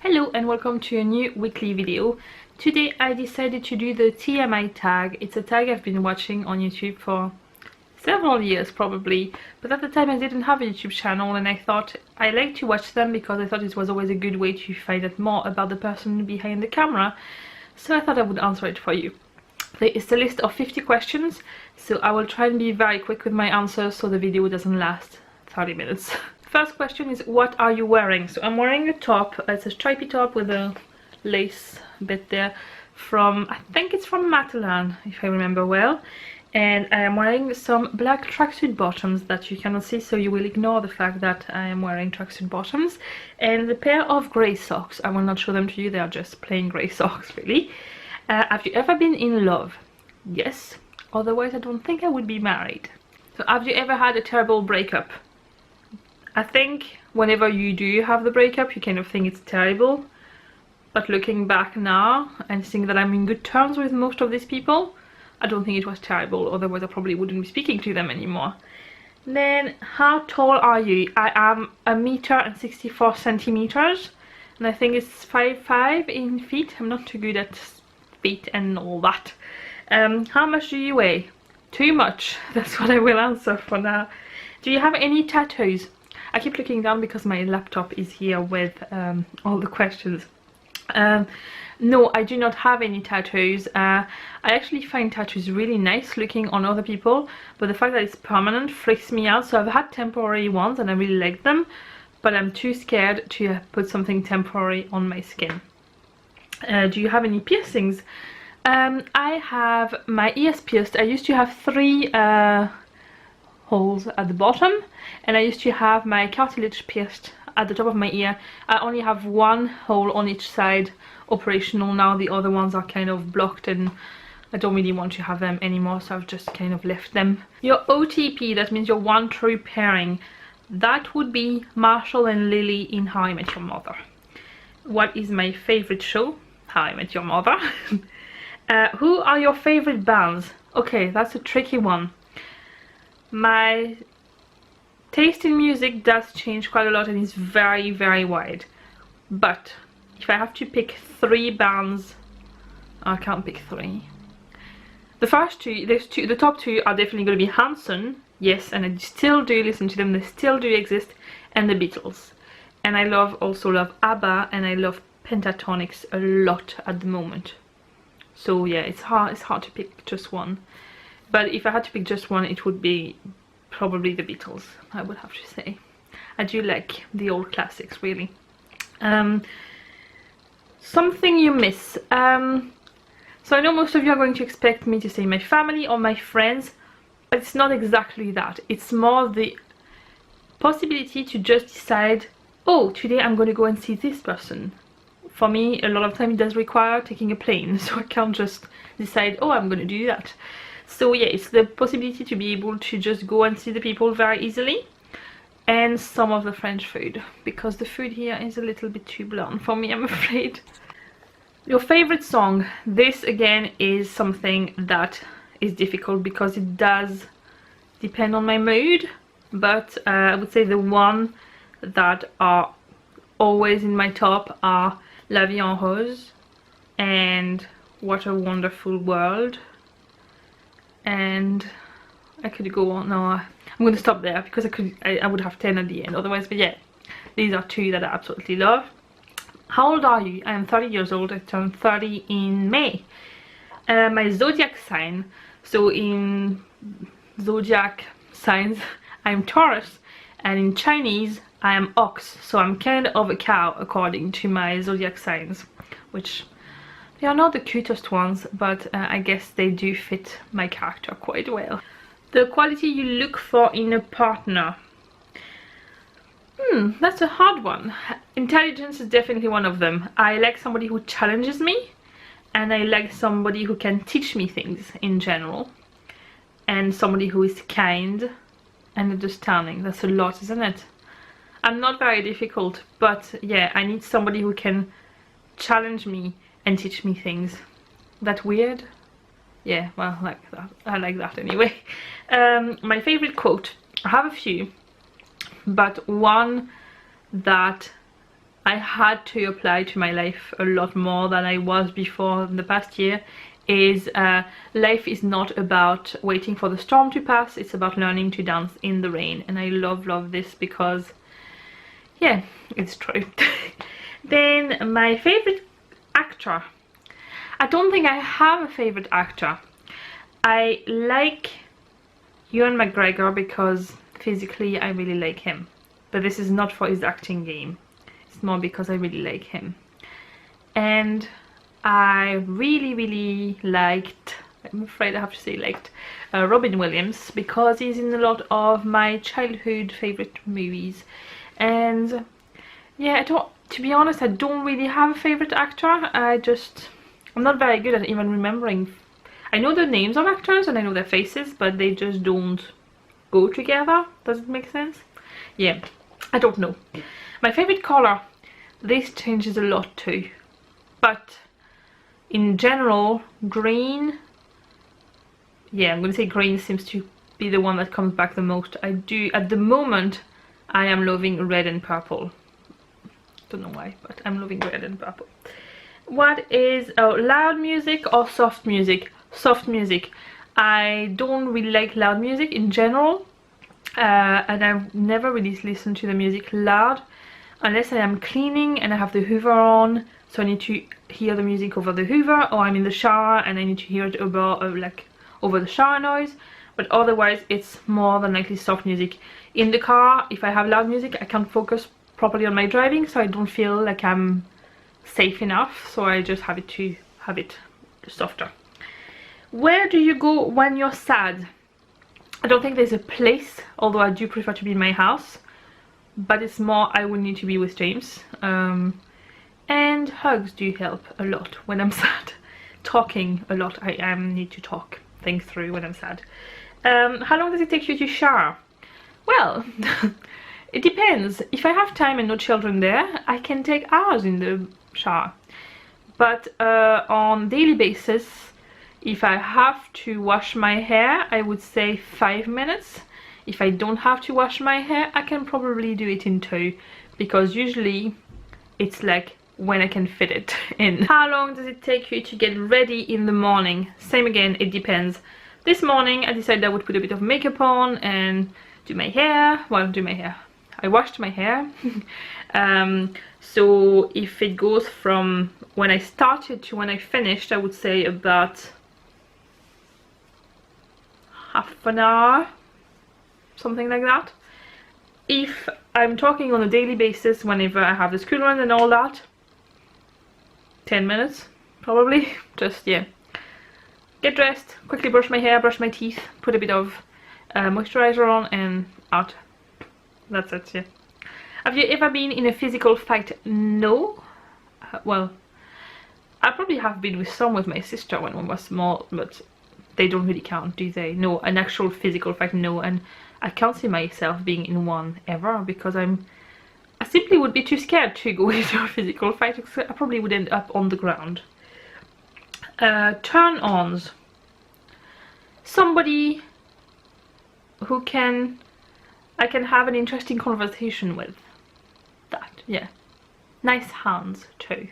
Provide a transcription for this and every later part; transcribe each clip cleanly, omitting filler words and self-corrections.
Hello and welcome to a new weekly video. Today I decided to do the TMI tag. It's a tag I've been watching on YouTube for several years probably, but at the time I didn't have a YouTube channel and I thought I like to watch them because I thought it was always a good way to find out more about the person behind the camera. So I thought I would answer it for you. There is a list of 50 questions, so I will try and be very quick with my answers so the video doesn't last 30 minutes. First question is, what are you wearing? So I'm wearing a top. It's a stripy top with a lace bit there from, I think it's from Mademoiselle, if I remember well. And I am wearing some black tracksuit bottoms that you cannot see, so you will ignore the fact that I am wearing tracksuit bottoms. And a pair of grey socks. I will not show them to you, they are just plain grey socks really. Have you ever been in love? Yes. Otherwise I don't think I would be married. So have you ever had a terrible breakup? I think whenever you do have the breakup you kind of think it's terrible, but looking back now and seeing that I'm in good terms with most of these people, I don't think it was terrible, otherwise I probably wouldn't be speaking to them anymore. Then, how tall are you? I am 1.64 meters and I think it's 5'5" in feet. I'm not too good at feet and all that. How much do you weigh? Too much. That's what I will answer for now. Do you have any tattoos? I keep looking down because my laptop is here with all the questions. No, I do not have any tattoos. I actually find tattoos really nice looking on other people, but the fact that it's permanent freaks me out. So I've had temporary ones and I really like them, but I'm too scared to put something temporary on my skin. Do you have any piercings? I have my ears pierced. I used to have 3 holes at the bottom, and I used to have my cartilage pierced at the top of my ear. I only have 1 hole on each side operational now. The other ones are kind of blocked and I don't really want to have them anymore, so I've just kind of left them. Your OTP, that means your one true pairing, that would be Marshall and Lily in How I Met Your Mother. What is my favorite show? How I Met Your Mother. Who are your favorite bands? Okay, that's a tricky one. My taste in music does change quite a lot and is very, very wide. But if I have to pick 3 bands, I can't pick 3. The first 2, the top 2 are definitely going to be Hanson, yes, and I still do listen to them, they still do exist, and the Beatles. And I also love ABBA, and I love Pentatonix a lot at the moment. So yeah, it's hard to pick just one. But if I had to pick just one, it would be probably the Beatles, I would have to say. I do like the old classics, really. Something you miss. So I know most of you are going to expect me to say my family or my friends, but it's not exactly that. It's more the possibility to just decide, oh, today I'm going to go and see this person. For me, a lot of time it does require taking a plane, so I can't just decide, oh, I'm going to do that. So yeah, it's the possibility to be able to just go and see the people very easily. And some of the French food, because the food here is a little bit too bland for me, I'm afraid. Your favorite song? This again is something that is difficult because it does depend on my mood, but I would say the one that are always in my top are La Vie en Rose and What a Wonderful World. And I could go on. No, I'm going to stop there because I would have 10 at the end otherwise. But yeah, these are 2 that I absolutely love. How old are you? I am 30 years old. I turned 30 in May. My zodiac sign. So in zodiac signs, I'm Taurus, and in Chinese, I am Ox. So I'm kind of a cow according to my zodiac signs, which they are not the cutest ones, but I guess they do fit my character quite well. The quality you look for in a partner. That's a hard one. Intelligence is definitely one of them. I like somebody who challenges me, and I like somebody who can teach me things in general, and somebody who is kind and understanding. That's a lot, isn't it? I'm not very difficult, but yeah, I need somebody who can challenge me and teach me things. That weird? Yeah, well, like that. I like that anyway. My favorite quote. I have a few, but one that I had to apply to my life a lot more than I was before in the past year is life is not about waiting for the storm to pass, it's about learning to dance in the rain. And I love this because yeah, it's true. Then my favorite actor, I don't think I have a favorite actor. I like Ewan McGregor because physically I really like him, but this is not for his acting game, it's more because I really like him. And I really liked, I'm afraid I have to say liked, Robin Williams, because he's in a lot of my childhood favorite movies. And yeah, to be honest, I don't really have a favorite actor. I'm not very good at even remembering. I know the names of actors and I know their faces, but they just don't go together. Does it make sense? Yeah, I don't know. My favorite color, this changes a lot too, but in general, green, yeah, I'm gonna say green seems to be the one that comes back the most. I do, at the moment, I am loving red and purple. Don't know why, but I'm loving red and purple. What is loud music or soft music? Soft music. I don't really like loud music in general, and I've never really listened to the music loud unless I am cleaning and I have the Hoover on, so I need to hear the music over the Hoover, or I'm in the shower and I need to hear it over the shower noise. But otherwise it's more than likely soft music. In the car, if I have loud music, I can't focus properly on my driving, so I don't feel like I'm safe enough, so I just have it softer. Where do you go when you're sad? I don't think there's a place, although I do prefer to be in my house, but it's more I would need to be with James. And hugs do help a lot when I'm sad. Talking a lot, I need to talk things through when I'm sad. How long does it take you to shower? Well, it depends. If I have time and no children there, I can take hours in the shower. But on daily basis, if I have to wash my hair, I would say 5 minutes. If I don't have to wash my hair, I can probably do it in 2, because usually it's like when I can fit it in. How long does it take you to get ready in the morning? Same again, it depends. This morning I decided I would put a bit of makeup on and do my hair. Well, do my hair. I washed my hair. So if it goes from when I started to when I finished, I would say about half an hour, something like that. If I'm talking on a daily basis, whenever I have the school run and all that, 10 minutes probably. Just, yeah, get dressed, quickly brush my hair, brush my teeth, put a bit of moisturizer on and out. That's it. Yeah. Have you ever been in a physical fight? No. Well, I probably have been with some with my sister when one was small, but they don't really count, do they? No, an actual physical fight, no. And I can't see myself being in one ever, because I simply would be too scared to go into a physical fight. I probably would end up on the ground. Turn-ons. Somebody who I can have an interesting conversation with. That, yeah. Nice hands too.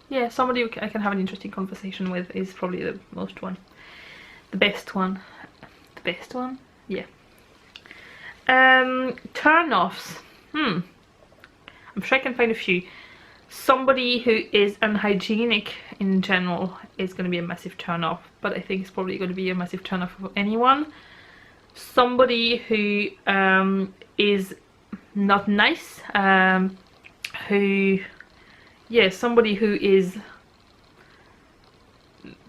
Yeah, somebody who I can have an interesting conversation with is probably the most one. The best one. The best one? Yeah. Turn-offs. I'm sure I can find a few. Somebody who is unhygienic in general is going to be a massive turn-off, but I think it's probably going to be a massive turn-off for anyone. Somebody who is not nice, somebody who is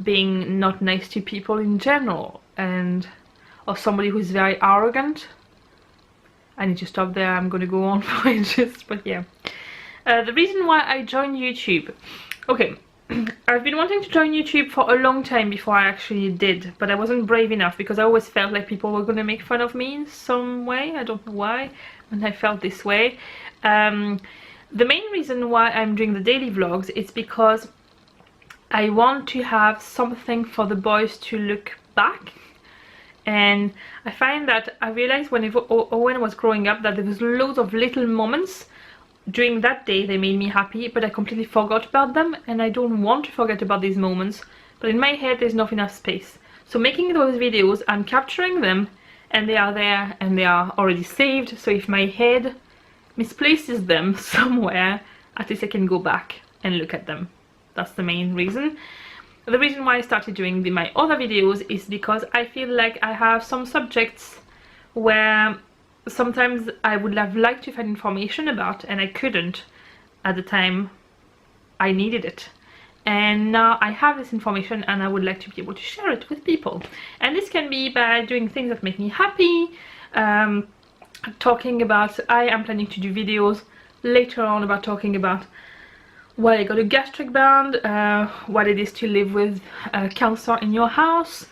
being not nice to people in general, or somebody who's very arrogant. I need to stop there, I'm gonna go on for ages, but yeah. The reason why I joined YouTube. Okay, I've been wanting to join YouTube for a long time before I actually did, but I wasn't brave enough because I always felt like people were gonna make fun of me in some way. I don't know why, and I felt this way. The main reason why I'm doing the daily vlogs is because I want to have something for the boys to look back. And I find that I realized whenever Owen was growing up that there was loads of little moments during that day they made me happy, but I completely forgot about them, and I don't want to forget about these moments, but in my head there's not enough space. So making those videos, I'm capturing them and they are there and they are already saved, so if my head misplaces them somewhere, at least I can go back and look at them. That's the main reason. The reason why I started doing my other videos is because I feel like I have some subjects where sometimes I would have liked to find information about and I couldn't at the time I needed it. And now I have this information and I would like to be able to share it with people. And this can be by doing things that make me happy, talking about, I am planning to do videos later on about talking about why I got a gastric band, what it is to live with cancer in your house,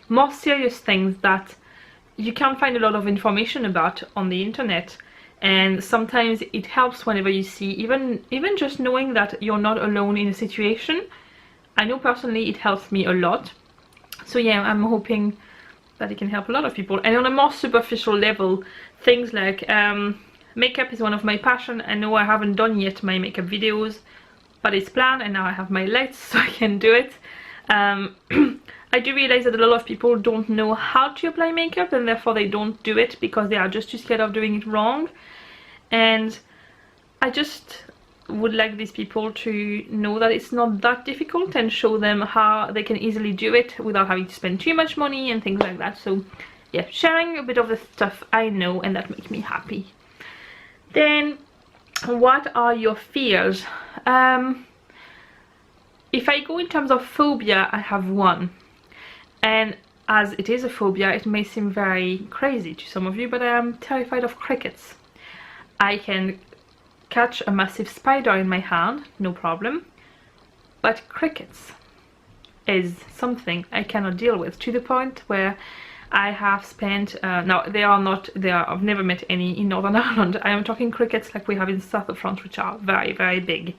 more serious things that you can't find a lot of information about on the internet. And sometimes it helps whenever you see, even just knowing that you're not alone in a situation. I know personally it helps me a lot. So yeah, I'm hoping that it can help a lot of people. And on a more superficial level, things like makeup is one of my passion. I know I haven't done yet my makeup videos, but it's planned and now I have my lights so I can do it. I do realize that a lot of people don't know how to apply makeup and therefore they don't do it because they are just too scared of doing it wrong. And I just would like these people to know that it's not that difficult and show them how they can easily do it without having to spend too much money and things like that. So yeah, sharing a bit of the stuff I know and that makes me happy. Then, what are your fears? If I go in terms of phobia, I have one. And as it is a phobia, it may seem very crazy to some of you, but I am terrified of crickets. I can catch a massive spider in my hand, no problem. But crickets is something I cannot deal with, to the point where I have spent, now I've never met any in Northern Ireland. I am talking crickets like we have in south of France, which are very, very big.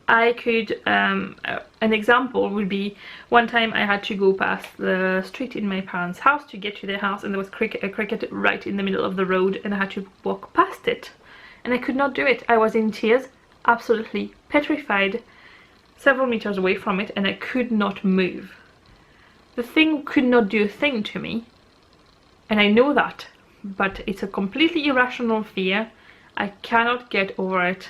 I could, an example would be, one time I had to go past the street in my parents' house to get to their house, and there was a cricket right in the middle of the road and I had to walk past it. And I could not do it. I was in tears, absolutely petrified, several meters away from it, and I could not move. The thing could not do a thing to me, and I know that, but it's a completely irrational fear. I cannot get over it.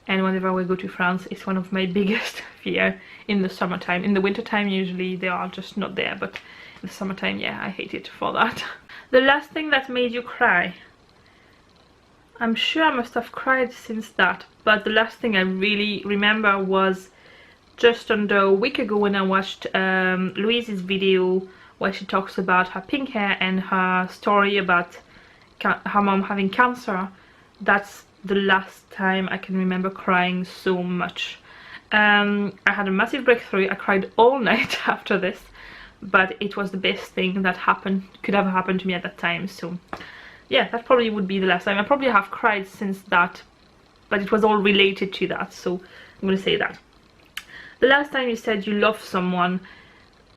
And whenever we go to France, it's one of my biggest fear in the summertime. In the wintertime, usually they are just not there, but in the summertime, yeah, I hate it for that. The last thing that made you cry. I'm sure I must have cried since that, but the last thing I really remember was just under a week ago when I watched Louise's video where she talks about her pink hair and her story about her mom having cancer. That's the last time I can remember crying so much. I had a massive breakthrough. I cried all night after this, but it was the best thing that could ever happen to me at that time. So yeah, that probably would be the last time. I probably have cried since that, but it was all related to that, so I'm gonna say that. The last time you said you love someone,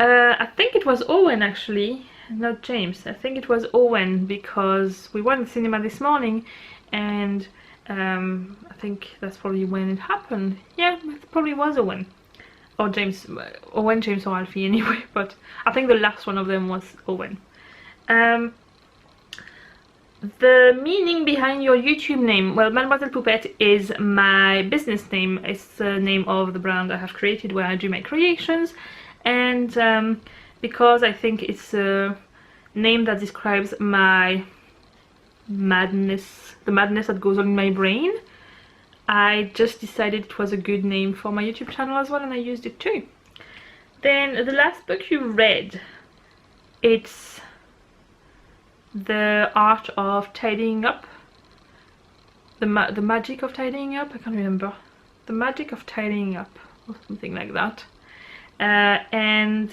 I think it was Owen actually, not James. I think it was Owen because we went to the cinema this morning and I think that's probably when it happened. Yeah, it probably was Owen. Or James, Owen, James or Alfie anyway, but I think the last one of them was Owen. The meaning behind your YouTube name, well, Mademoiselle Poupette is my business name. It's the name of the brand I have created where I do my creations, and because I think it's a name that describes my madness, the madness that goes on in my brain, I just decided it was a good name for my YouTube channel as well, and I used it too. Then the last book you read, it's The Art of Tidying Up, the Magic of Tidying Up, I can't remember, The Magic of Tidying Up or something like that. And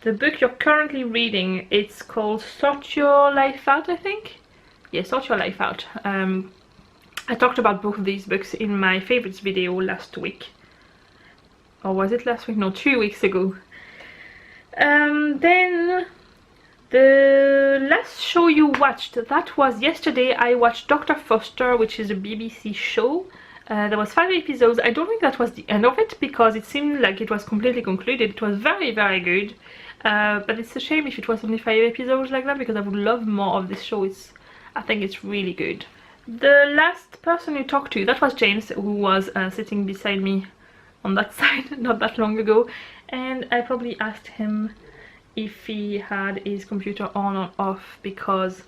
the book you're currently reading, it's called Sort Your Life Out, I think. Yeah, Sort Your Life Out. I talked about both of these books in my favorites video last week. Or was it last week? No, 2 weeks ago. Then The last show you watched, that was yesterday. I watched Dr. Foster, which is a BBC show. There was 5 episodes. I don't think that was the end of it because it seemed like it was completely concluded. It was very, very good. But it's a shame if it was only 5 episodes like that because I would love more of this show. I think it's really good. The last person you talked to, that was James, who was sitting beside me on that side not that long ago. And I probably asked him if he had his computer on or off because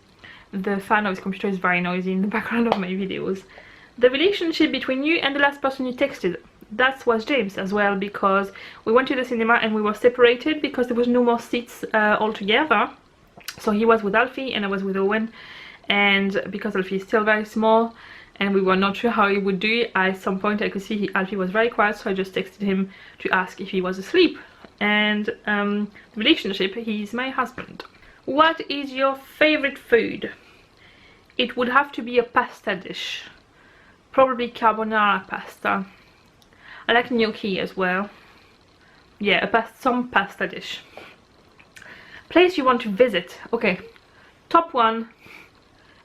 the fan of his computer is very noisy in the background of my videos. The relationship between you and the last person you texted, that was James as well, because we went to the cinema and we were separated because there was no more seats altogether. So he was with Alfie and I was with Eoghan, and because Alfie is still very small and we were not sure how he would do, at some point I could see Alfie was very quiet, so I just texted him to ask if he was asleep. And the relationship, he's my husband. What is your favorite food? It would have to be a pasta dish. Probably carbonara pasta. I like gnocchi as well. Yeah, some pasta dish. Place you want to visit. Okay, top one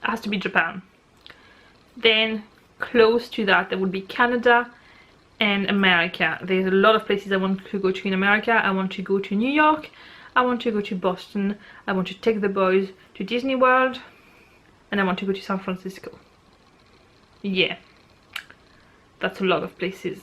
has to be Japan. Then close to that there would be Canada and America. There's a lot of places I want to go to in America. I want to go to New York. I want to go to Boston. I want to take the boys to Disney World. And I want to go to San Francisco. Yeah. That's a lot of places,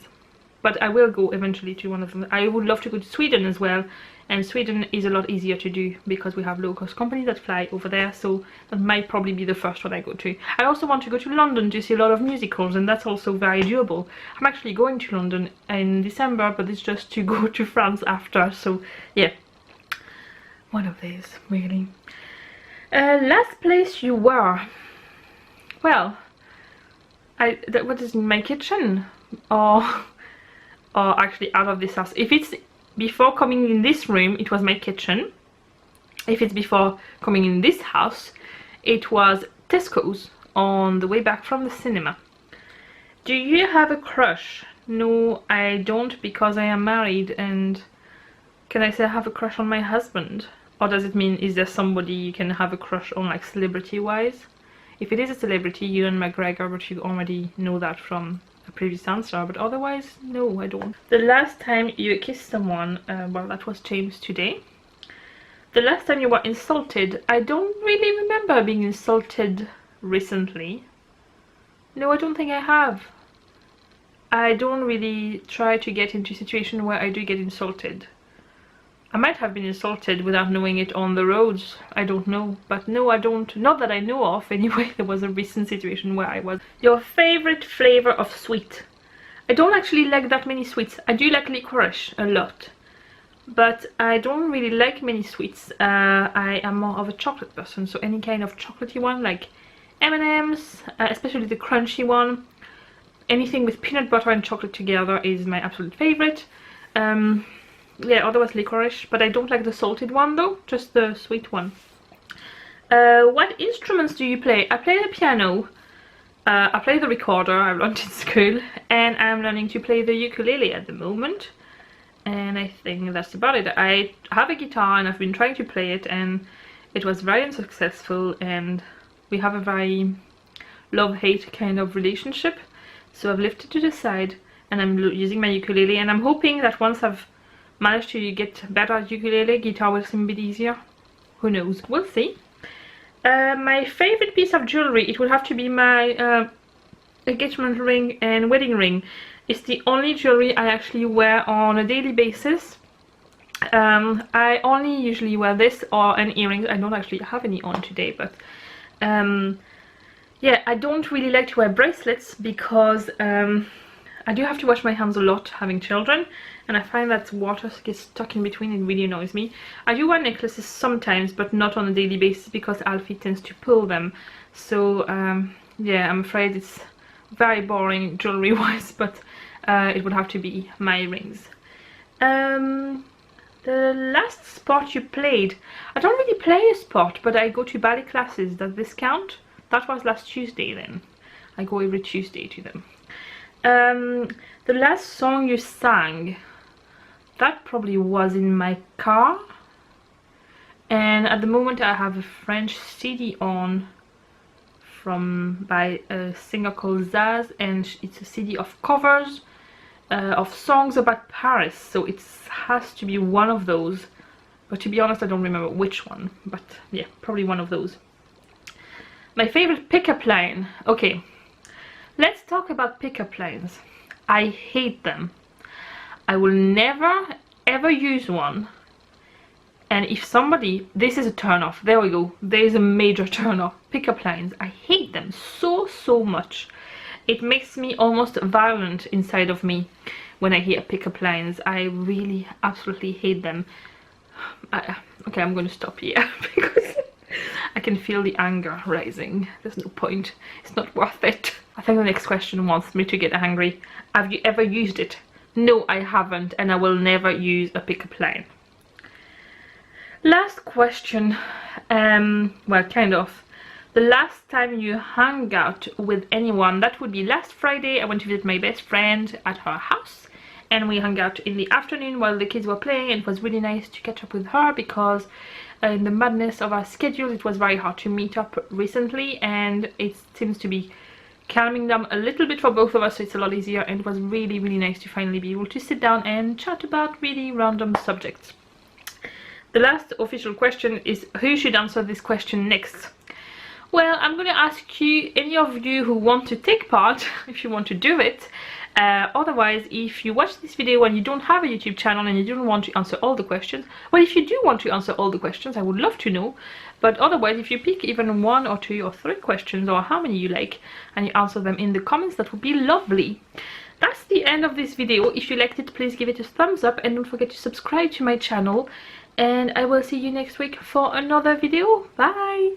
but I will go eventually to one of them. I would love to go to Sweden as well, and Sweden is a lot easier to do because we have low-cost companies that fly over there, so that might probably be the first one I go to. I also want to go to London to see a lot of musicals, and that's also very doable. I'm actually going to London in December, but it's just to go to France after, so yeah, one of these really. Last place you were, well, what is in my kitchen, or actually out of this house. If it's before coming in this room, it was my kitchen. If it's before coming in this house, it was Tesco's on the way back from the cinema. Do you have a crush? No, I don't, because I am married. And can I say I have a crush on my husband? Or does it mean, is there somebody you can have a crush on, like celebrity wise? If it is a celebrity, Ewan McGregor, but you already know that from a previous answer, but otherwise, no, I don't. The last time you kissed someone, well, that was James today. The last time you were insulted, I don't really remember being insulted recently. No, I don't think I have. I don't really try to get into a situation where I do get insulted. I might have been insulted without knowing it on the roads, I don't know, but no, I don't, not that I know of anyway. There was a recent situation where I was. Your favorite flavor of sweet? I don't actually like that many sweets. I do like licorice a lot, but I don't really like many sweets. I am more of a chocolate person, so any kind of chocolatey one, like M&M's, especially the crunchy one. Anything with peanut butter and chocolate together is my absolute favorite. Yeah, otherwise licorice, but I don't like the salted one though, just the sweet one. What instruments do you play? I play the piano, I play the recorder, I learned in school, and I'm learning to play the ukulele at the moment. And I think that's about it. I have a guitar and I've been trying to play it, and it was very unsuccessful, and we have a very love-hate kind of relationship. So I've left it to the side and I'm using my ukulele, and I'm hoping that once I've managed to get better at ukulele, guitar will seem a bit easier. Who knows? We'll see. My favorite piece of jewelry, it would have to be my engagement ring and wedding ring. It's the only jewelry I actually wear on a daily basis. I only usually wear this or an earrings. I don't actually have any on today, but yeah, I don't really like to wear bracelets because I do have to wash my hands a lot having children, and I find that water gets stuck in between. It really annoys me. I do wear necklaces sometimes, but not on a daily basis because Alfie tends to pull them. So yeah, I'm afraid it's very boring jewelry wise, but it would have to be my rings. The last sport you played, I don't really play a sport, but I go to ballet classes. Does this count? That was last Tuesday then. I go every Tuesday to them. The last song you sang, that probably was in my car. And at the moment I have a French CD on by a singer called Zaz, and it's a CD of covers of songs about Paris, so it has to be one of those, but to be honest I don't remember which one, but yeah, probably one of those. My favorite pickup line. Okay, let's talk about pickup lines. I hate them. I will never ever use one, and if somebody, this is a turn off, there we go, there is a major turn off. Pickup lines, I hate them so much. It makes me almost violent inside of me when I hear pickup lines. I really absolutely hate them. Okay, I'm going to stop here because I can feel the anger rising. There's no point, it's not worth it. I think the next question wants me to get angry. Have you ever used it? No, I haven't, and I will never use a pickup line. Last question, well, kind of. The last time you hung out with anyone, that would be last Friday. I went to visit my best friend at her house, and we hung out in the afternoon while the kids were playing, and it was really nice to catch up with her because in the madness of our schedule it was very hard to meet up recently, and it seems to be calming down a little bit for both of us, so it's a lot easier, and it was really nice to finally be able to sit down and chat about really random subjects. The last official question is who should answer this question next? Well, I'm going to ask you, any of you who want to take part, if you want to do it. Otherwise, if you watch this video and you don't have a YouTube channel and you don't want to answer all the questions, well, if you do want to answer all the questions, I would love to know. But otherwise, if you pick even 1 or 2 or 3 questions, or how many you like, and you answer them in the comments, that would be lovely. That's the end of this video. If you liked it, please give it a thumbs up and don't forget to subscribe to my channel. And I will see you next week for another video. Bye!